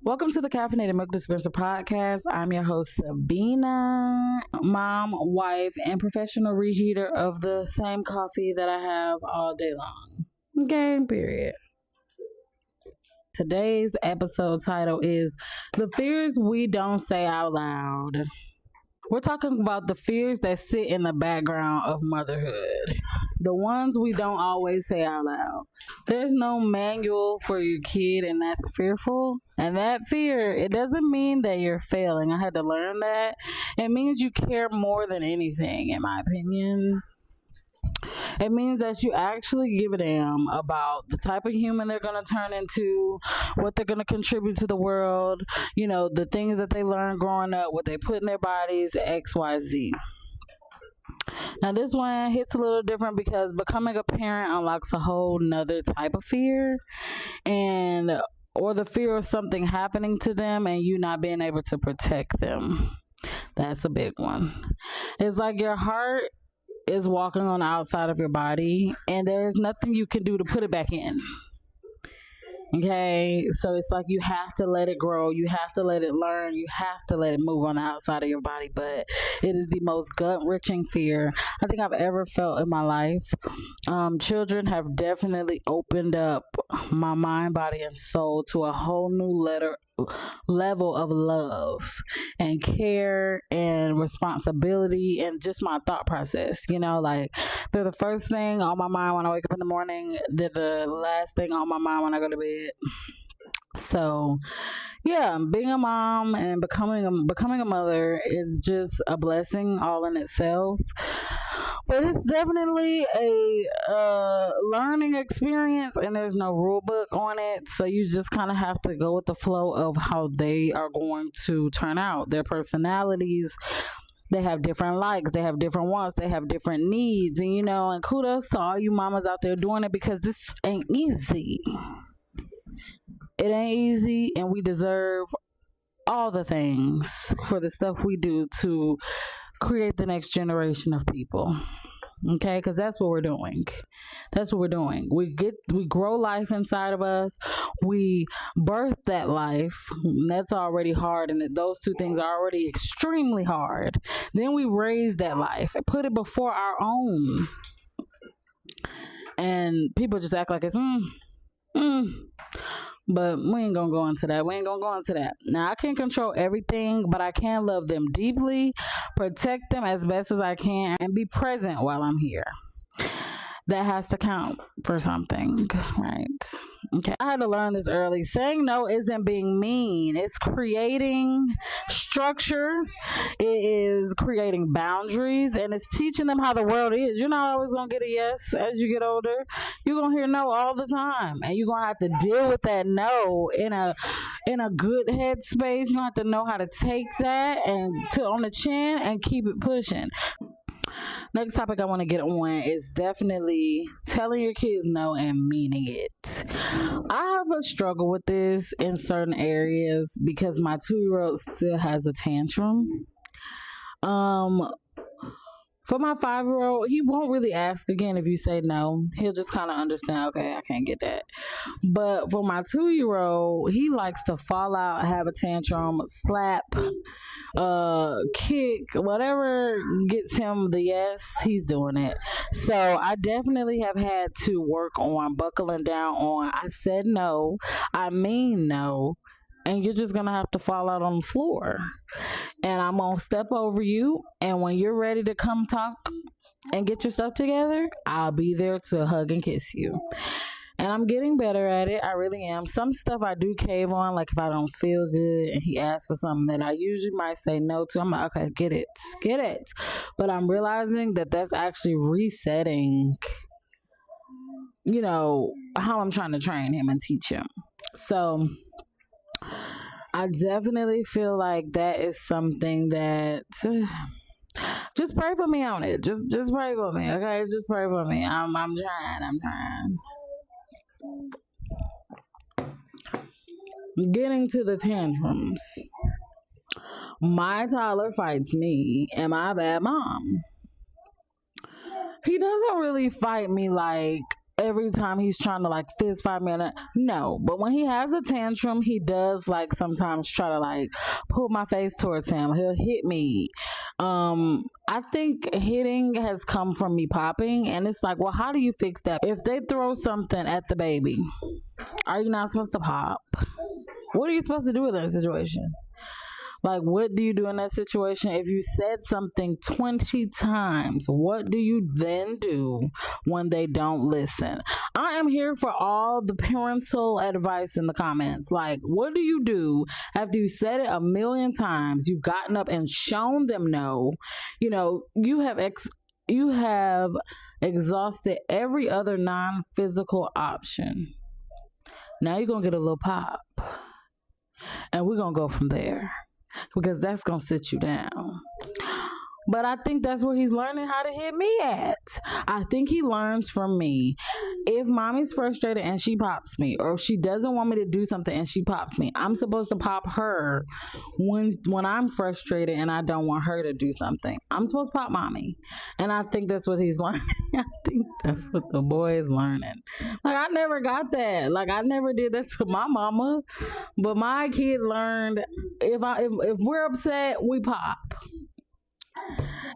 Welcome to the Caffeinated Milk Dispenser podcast. I'm your host, Sabina, mom, wife, and professional reheater of the same coffee that I have all day long. Okay, period. Today's episode title is The Fears We Don't Say Out Loud. We're talking about the fears that sit in the background of motherhood. The ones we don't always say out loud. There's no manual for your kid, and that's fearful. And that fear, it doesn't mean that you're failing. I had to learn that. It means you care more than anything, in my opinion. It means that you actually give a damn about the type of human they're going to turn into, what they're going to contribute to the world, the things that they learn growing up, what they put in their bodies, XYZ. Now, this one hits a little different because becoming a parent unlocks a whole nother type of fear, or the fear of something happening to them and you not being able to protect them. That's a big one. It's like your heart is walking on the outside of your body and there's nothing you can do to put it back in. Okay, so it's like you have to let it grow, you have to let it learn, you have to let it move on the outside of your body, but it is the most gut-wrenching fear I think I've ever felt in my life. Children have definitely opened up my mind, body, and soul to a whole new level of love and care and responsibility and just my thought process. Like they're the first thing on my mind when I wake up in the morning. They're the last thing on my mind when I go to bed. So yeah, being a mom and becoming a mother is just a blessing all in itself. But it's definitely a learning experience, and there's no rule book on it. So you just kind of have to go with the flow of how they are going to turn out. Their personalities, they have different likes, they have different wants, they have different needs. And kudos to all you mamas out there doing it, because this ain't easy. It ain't easy, and we deserve all the things for the stuff we do to create the next generation of people. Okay, because that's what we're doing. We grow life inside of us. We birth that life. That's already hard, and those two things are already extremely hard. Then we raise that life and put it before our own. And people just act like it's but we ain't gonna go into that. Now, I can't control everything, but I can love them deeply, protect them as best as I can, and be present while I'm here. That has to count for something, right? Okay, I had to learn this early. Saying no isn't being mean. It's creating structure. It is creating boundaries, and it's teaching them how the world is. You're not always going to get a yes as you get older. You're going to hear no all the time, and you're going to have to deal with that no in a good headspace. You have to know how to take that and on the chin and keep it pushing. Next topic I want to get on is definitely telling your kids no and meaning it. I have a struggle with this in certain areas because my 2-year-old still has a tantrum. For my 5-year-old, he won't really ask again if you say no. He'll just kind of understand, okay, I can't get that. But for my 2-year-old, he likes to fall out, have a tantrum, slap, kick, whatever gets him the yes, he's doing it. So I definitely have had to work on buckling down on, I said no, I mean no, and you're just gonna have to fall out on the floor, and I'm gonna step over you, and when you're ready to come talk and get your stuff together, I'll be there to hug and kiss you. And I'm getting better at it. I really am. Some stuff I do cave on, like if I don't feel good and he asks for something that I usually might say no to, I'm like, okay, get it. But I'm realizing that that's actually resetting, how I'm trying to train him and teach him. So I definitely feel like that is something that just pray for me on it. Just pray for me, okay? Just pray for me. I'm trying. Getting to the tantrums. My toddler fights me and my bad mom. He doesn't really fight me like every time he's trying to like fist fight me. No, but when he has a tantrum, he does like sometimes try to like pull my face towards him. He'll hit me. I think hitting has come from me popping, and it's like, well, how do you fix that? If they throw something at the baby, are you not supposed to pop? What are you supposed to do in that situation? Like, what do you do in that situation? If you said something 20 times, what do you then do when they don't listen? I am here for all the parental advice in the comments. Like, what do you do after you said it a million times? You've gotten up and shown them no. You know, you have exhausted every other non-physical option. Now you're going to get a little pop. And we're going to go from there, because that's going to sit you down. But I think that's where he's learning how to hit me at. I think he learns from me. If mommy's frustrated and she pops me, or if she doesn't want me to do something and she pops me, I'm supposed to pop her when I'm frustrated and I don't want her to do something. I'm supposed to pop mommy. And I think that's what he's learning. I think that's what the boy is learning. Like, I never got that. Like, I never did that to my mama. But my kid learned, if we're upset, we pop.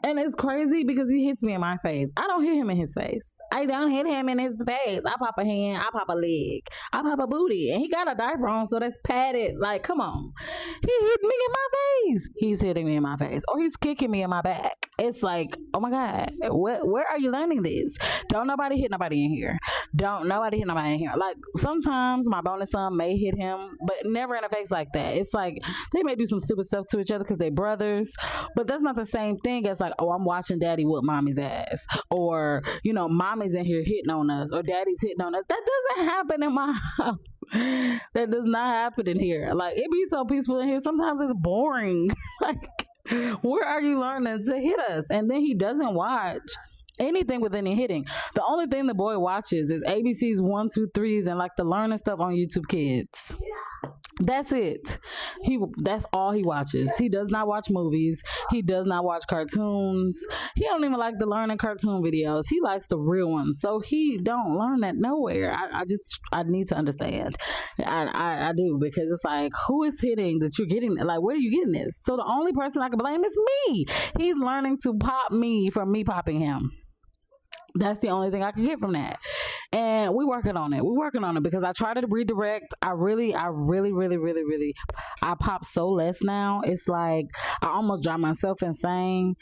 And it's crazy because he hits me in my face. I don't hit him in his face. I don't hit him in his face. I pop a hand, I pop a leg, I pop a booty. And he got a diaper on, so that's padded. Like, come on. He hit me in my face. He's hitting me in my face. Or he's kicking me in my back. It's like, oh my God, where are you learning this? Don't nobody hit nobody in here. Don't nobody hit nobody in here. Like, sometimes my bonus son may hit him, but never in the face like that. It's like, they may do some stupid stuff to each other because they're brothers, but that's not the same thing as like, oh, I'm watching daddy whoop mommy's ass. Or, you know, mommy's in here hitting on us, or daddy's hitting on us. That doesn't happen in my house. That does not happen in here. Like, it be so peaceful in here. Sometimes it's boring. Like, where are you learning to hit us? And then he doesn't watch anything with any hitting. The only thing the boy watches is ABC's 1, 2, 3s and like the learning stuff on YouTube Kids. That's it. That's all he watches. He does not watch movies. He does not watch cartoons. He don't even like the learning cartoon videos. He likes the real ones. So he don't learn that nowhere. I need to understand. I do, because it's like, who is hitting that you're getting? Like, where are you getting this? So the only person I can blame is me. He's learning to pop me from me popping him. That's the only thing I can get from that. And we're working on it. We're working on it because I try to redirect. I really, I pop so less now. It's like I almost drive myself insane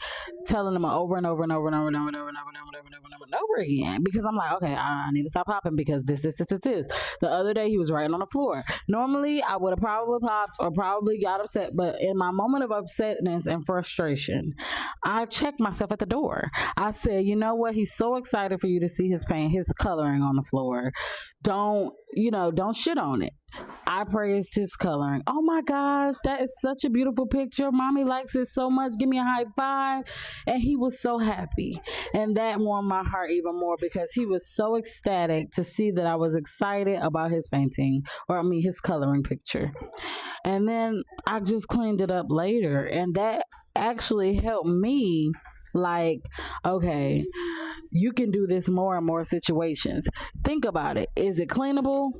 telling them over and over and over and over and over and over and over and over and over and over and over again, because I'm like, okay, I need to stop popping because this. The other day he was right on the floor. Normally I would have probably popped or probably got upset, but in my moment of upsetness and frustration, I checked myself at the door. I said, you know what? He's so excited for you to see his paint, his coloring on the floor. Don't shit on it. I praised his coloring. Oh my gosh, that is such a beautiful picture. Mommy likes it so much. Give me a high five. And he was so happy. And that warmed my heart even more because he was so ecstatic to see that I was excited about his painting, his coloring picture. And then I just cleaned it up later. And that actually helped me. Like, okay, you can do this more and more situations. Think about it. Is it cleanable?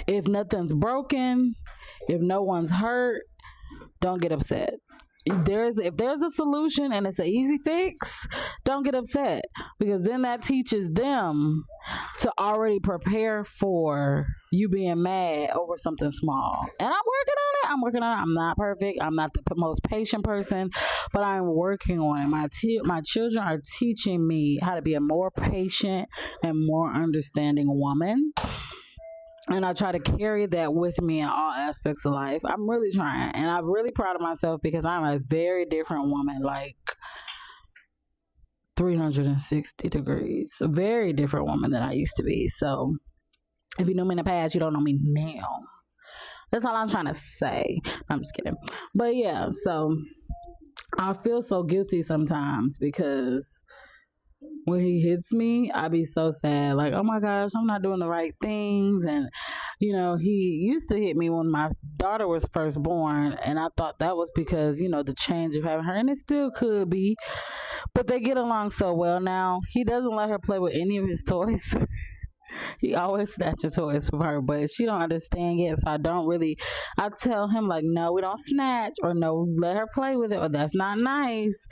If nothing's broken, if no one's hurt, don't get upset. If there's a solution and it's an easy fix, don't get upset, because then that teaches them to already prepare for you being mad over something small. And I'm working on it. I'm not perfect. I'm not the most patient person, but I'm working on it. My children are teaching me how to be a more patient and more understanding woman. And I try to carry that with me in all aspects of life. I'm really trying. And I'm really proud of myself because I'm a very different woman, like 360 degrees. A very different woman than I used to be. So if you knew me in the past, you don't know me now. That's all I'm trying to say. I'm just kidding. But yeah, so I feel so guilty sometimes because when he hits me, I be so sad. Like, oh my gosh, I'm not doing the right things. And, he used to hit me when my daughter was first born, and I thought that was because, the change of having her, and it still could be, but they get along so well now. He doesn't let her play with any of his toys. He always snatches toys from her, but she don't understand yet. So I don't really. I tell him like, no, we don't snatch, or no, let her play with it, or that's not nice.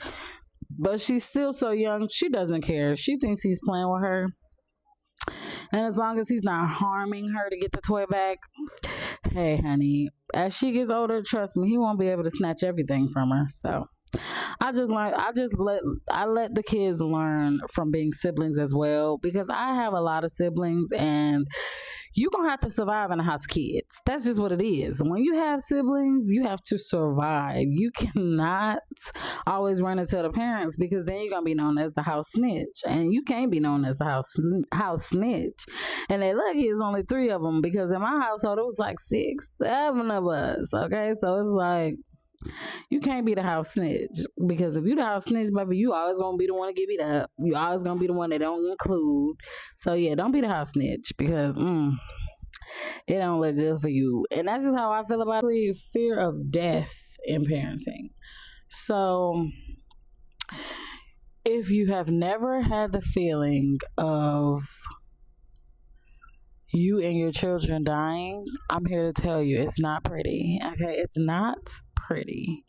But she's still so young. She doesn't care. She thinks he's playing with her, and as long as he's not harming her to get the toy back, hey, honey. As she gets older, trust me, he won't be able to snatch everything from her. So I just learned. I let the kids learn from being siblings as well, because I have a lot of siblings, and you're gonna have to survive in a house of kids. That's just what it is. When you have siblings, you have to survive. You cannot always run into the parents, because then you're gonna be known as the house snitch, and you can't be known as the house snitch. And they lucky it's only 3 of them, because in my household it was like 6, 7 of us. Okay, so it's like, you can't be the house snitch, because if you the house snitch, baby, you always gonna be the one to get beat up. You always gonna be the one they don't include. So yeah, don't be the house snitch, because it don't look good for you. And that's just how I feel about fear of death in parenting. So if you have never had the feeling of you and your children dying, I'm here to tell you it's not pretty. Okay, it's not pretty.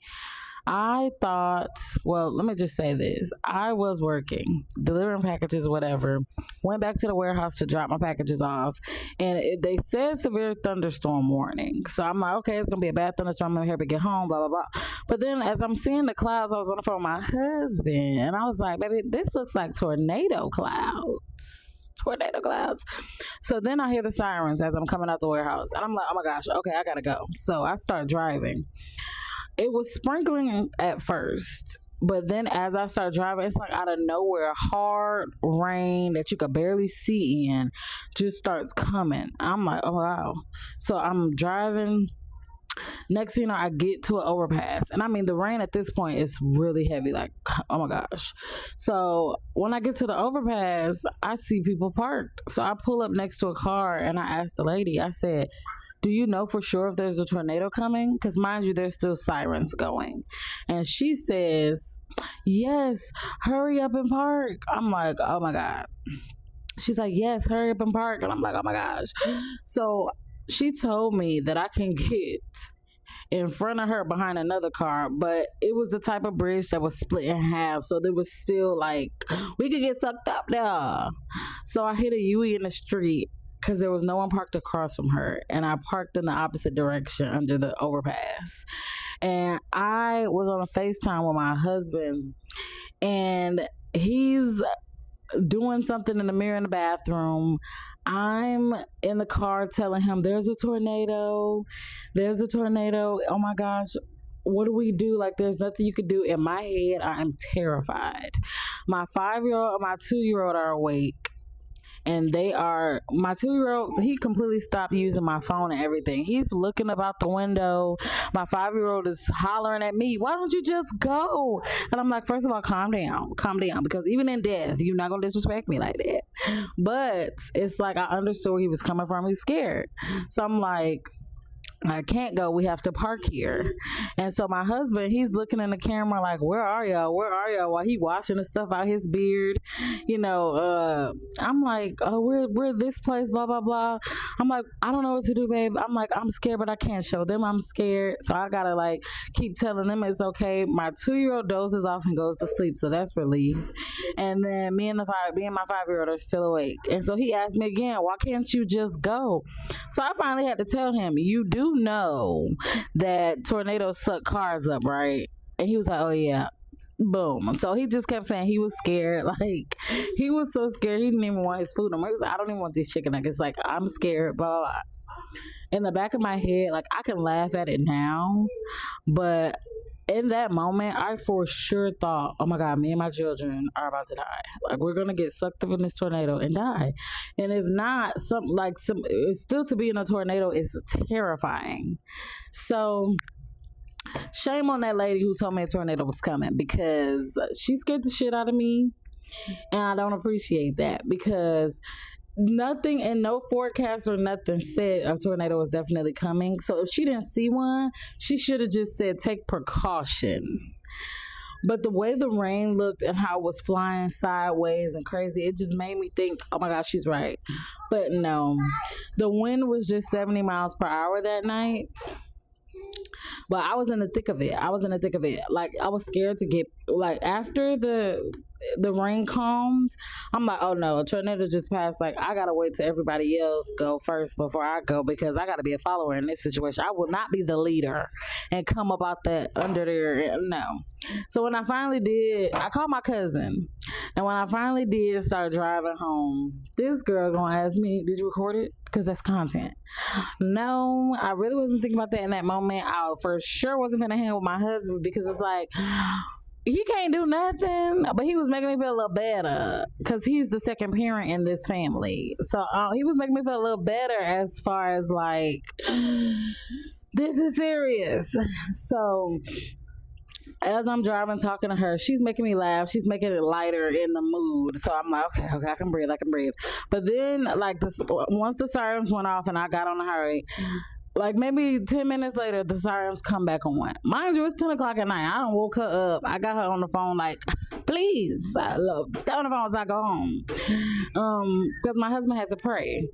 I thought, well, let me just say this. I was working, delivering packages, whatever. Went back to the warehouse to drop my packages off, and they said severe thunderstorm warning. So I'm like, okay, it's going to be a bad thunderstorm. I'm here to get home, blah, blah, blah. But then as I'm seeing the clouds, I was on the phone with my husband, and I was like, baby, this looks like tornado clouds. So then I hear the sirens as I'm coming out the warehouse, and I'm like, oh my gosh, okay, I gotta go. So I start driving. It was sprinkling at first, but then as I start driving, it's like out of nowhere, hard rain that you could barely see in just starts coming. I'm like, oh wow. So I'm driving. Next thing you know, I get to an overpass, and I mean, the rain at this point is really heavy, like, oh my gosh. So when I get to the overpass, I see people parked. So I pull up next to a car, and I asked the lady, I said, do you know for sure if there's a tornado coming? Because mind you, there's still sirens going. And she says, yes, hurry up and park. I'm like, oh my God. She's like, yes, hurry up and park. And I'm like, oh my gosh. So she told me that I can get in front of her behind another car, but it was the type of bridge that was split in half. So there was still like, we could get sucked up there. So I hit a Yui in the street, because there was no one parked across from her, and I parked in the opposite direction under the overpass. And I was on a FaceTime with my husband, and he's doing something in the mirror in the bathroom. I'm in the car telling him, there's a tornado. Oh my gosh, what do we do? Like, there's nothing you could do. In my head, I am terrified. My 5-year-old and my 2-year-old are awake. And my 2-year-old, he completely stopped using my phone and everything. He's looking about the window. My 5-year-old is hollering at me, why don't you just go? And I'm like, first of all, calm down, because even in death, you're not going to disrespect me like that. But it's like, I understood where he was coming from. He's scared. So I'm like, I can't go. We have to park here. And so my husband, he's looking in the camera like, where are y'all? While he washing the stuff out his beard. I'm like, oh, we're this place, blah, blah, blah. I'm like, I don't know what to do, babe. I'm like, I'm scared, but I can't show them I'm scared. So I gotta like keep telling them it's okay. My 2-year-old dozes off and goes to sleep. So that's relief. And then me and my 5-year-old are still awake. And so he asked me again, why can't you just go? So I finally had to tell him, you do know that tornadoes suck cars up, right? And he was like, oh yeah. Boom. So he just kept saying he was scared. Like, he was so scared he didn't even want his food no more. He was like, I don't even want these chicken nuggets. Like, I'm scared, blah, blah, blah. In the back of my head, like, I can laugh at it now, but in that moment, I for sure thought, oh my God, me and my children are about to die. Like, we're going to get sucked up in this tornado and die. And if not, it's still to be in a tornado is terrifying. So shame on that lady who told me a tornado was coming, because she scared the shit out of me. And I don't appreciate that, because nothing and no forecast or nothing said a tornado was definitely coming. So if she didn't see one, she should have just said take precaution. But the way the rain looked and how it was flying sideways and crazy, it just made me think, oh my gosh, she's right. But no, the wind was just 70 miles per hour that night. But I was in the thick of it. I was in the thick of it. Like I was scared to get like after the rain calmed. I'm like, oh no, a tornado just passed. Like I gotta wait till everybody else go first before I go because I gotta be a follower in this situation. I will not be the leader and come about that under there. No. So when I finally did, I called my cousin, and when I finally did start driving home, this girl gonna ask me, "Did you record it?" Because that's content. No, I really wasn't thinking about that in that moment. I for sure wasn't gonna hang with my husband because it's like he can't do nothing, but he was making me feel a little better because he's the second parent in this family. So he was making me feel a little better as far as like this is serious. So as I'm driving, talking to her, she's making me laugh. She's making it lighter in the mood. So I'm like, okay, I can breathe. But then, like, once the sirens went off and I got on the highway, like maybe 10 minutes later, the sirens come back on. Mind you, it's 10 o'clock at night. I done woke her up. I got her on the phone like, please, stay on the phone as I go home. Because my husband had to pray.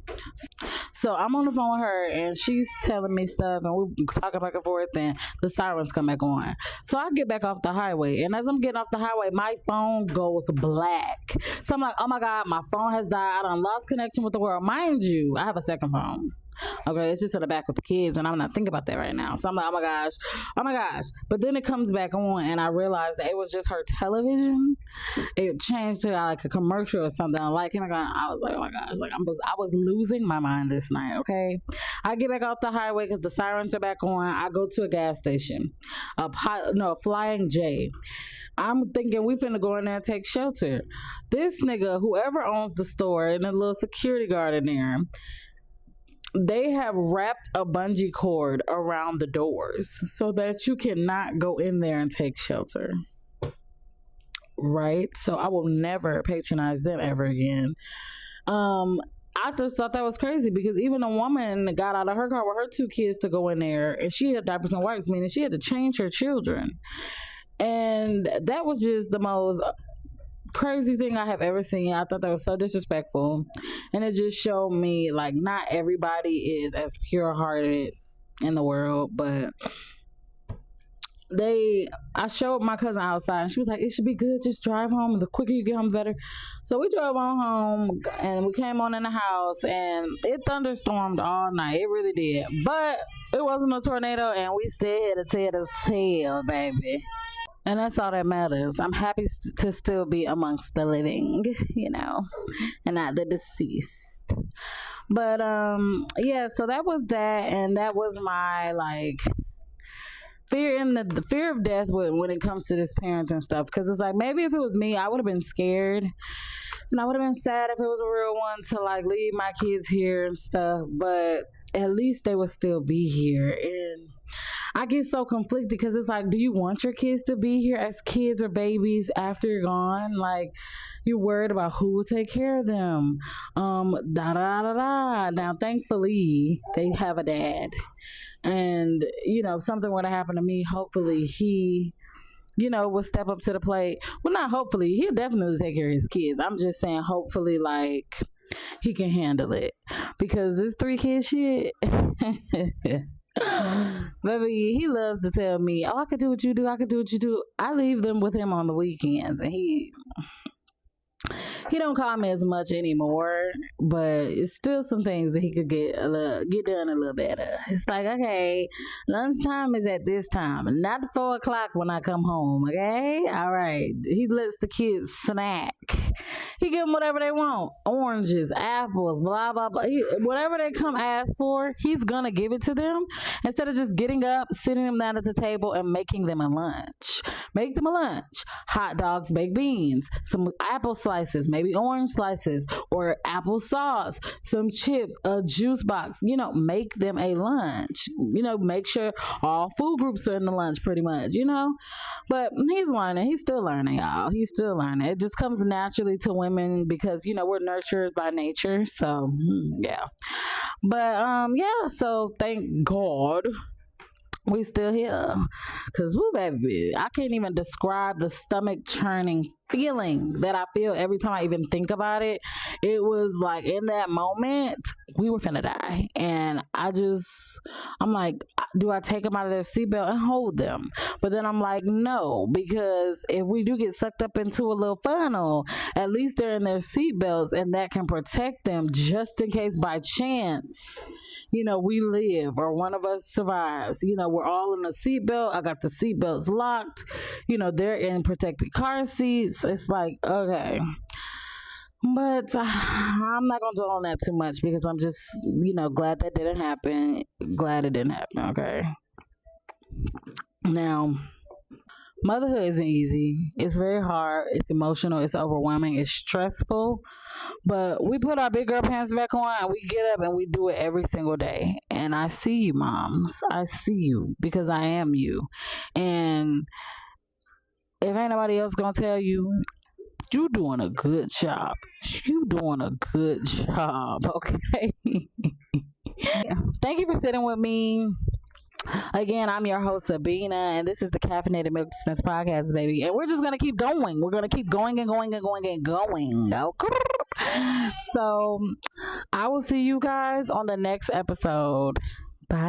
So I'm on the phone with her and she's telling me stuff and we're talking back and forth and the sirens come back on. So I get back off the highway and as I'm getting off the highway, my phone goes black. So I'm like, oh my God, my phone has died. I done lost connection with the world. Mind you, I have a second phone. Okay, it's just in the back with the kids and I'm not thinking about that right now. So I'm like, oh my gosh. But then it comes back on and I realized that it was just her television. It changed to like a commercial or something. Like, I was like, oh my gosh, like I was losing my mind this night. Okay, I get back off the highway because the sirens are back on. I go to a gas station, a Flying J. I'm thinking we finna go in there and take shelter. This nigga, whoever owns the store and the little security guard in there, they have wrapped a bungee cord around the doors so that you cannot go in there and take shelter. Right? So I will never patronize them ever again. I just thought that was crazy because even a woman got out of her car with her 2 kids to go in there and she had diapers and wipes, meaning she had to change her children. And that was just the most crazy thing I have ever seen. I thought that was so disrespectful, and it just showed me like not everybody is as pure hearted in the world. But I showed my cousin outside and she was like, it should be good, just drive home, the quicker you get home the better. So we drove on home and we came on in the house and it thunderstormed all night. It really did, but it wasn't a tornado and we still had to tell the tale, baby. And that's all that matters. I'm happy to still be amongst the living, and not the deceased. But yeah, so that was that, and that was my like fear in the fear of death when it comes to this parenting stuff. Because it's like maybe if it was me, I would have been scared, and I would have been sad if it was a real one to like leave my kids here and stuff. But at least they would still be here. And I get so conflicted because it's like, do you want your kids to be here as kids or babies after you're gone? Like, you're worried about who will take care of them. Now, thankfully, they have a dad. And, if something were to happen to me, hopefully he, will step up to the plate. Well, not hopefully. He'll definitely take care of his kids. I'm just saying, hopefully, like, he can handle it. Because this 3 kid shit... Baby, he loves to tell me, oh, I could do what you do, I leave them with him on the weekends, and he don't call me as much anymore, but it's still some things that he could get done a little better. It's like, okay, lunchtime is at this time, not 4 o'clock when I come home. Okay, all right. He lets the kids snack. He give them whatever they want, oranges, apples, blah blah blah. Whatever they come ask for, he's gonna give it to them instead of just getting up, sitting them down at the table, and making them a lunch. Make them a lunch: hot dogs, baked beans, some apple slices, maybe orange slices, or apple sauce, some chips, a juice box. Make them a lunch. Make sure all food groups are in the lunch, pretty much. But he's learning. He's still learning, y'all. He's still learning. It just comes naturally especially to women, because we're nurtured by nature. So yeah. But yeah, so thank God we still here. Cause woo baby, I can't even describe the stomach churning feeling that I feel every time I even think about it. It was like in that moment we were finna die, and I'm like, do I take them out of their seatbelt and hold them? But then I'm like, no, because if we do get sucked up into a little funnel, at least they're in their seatbelts, and that can protect them just in case by chance we live or one of us survives. We're all in the seatbelt. I got the seatbelts locked. They're in protected car seats. It's like, okay. But I'm not going to dwell on that too much because I'm just, glad that didn't happen. Glad it didn't happen, okay? Now, motherhood isn't easy. It's very hard. It's emotional. It's overwhelming. It's stressful. But we put our big girl pants back on and we get up and we do it every single day. And I see you, moms. I see you because I am you. And if ain't nobody else gonna tell you, you doing a good job. You doing a good job, okay? Thank you for sitting with me. Again, I'm your host, Sabina, and this is the Caffeinated Milk Dispense Podcast, baby. And we're just going to keep going. We're going to keep going and going and going and going. Okay? So, I will see you guys on the next episode.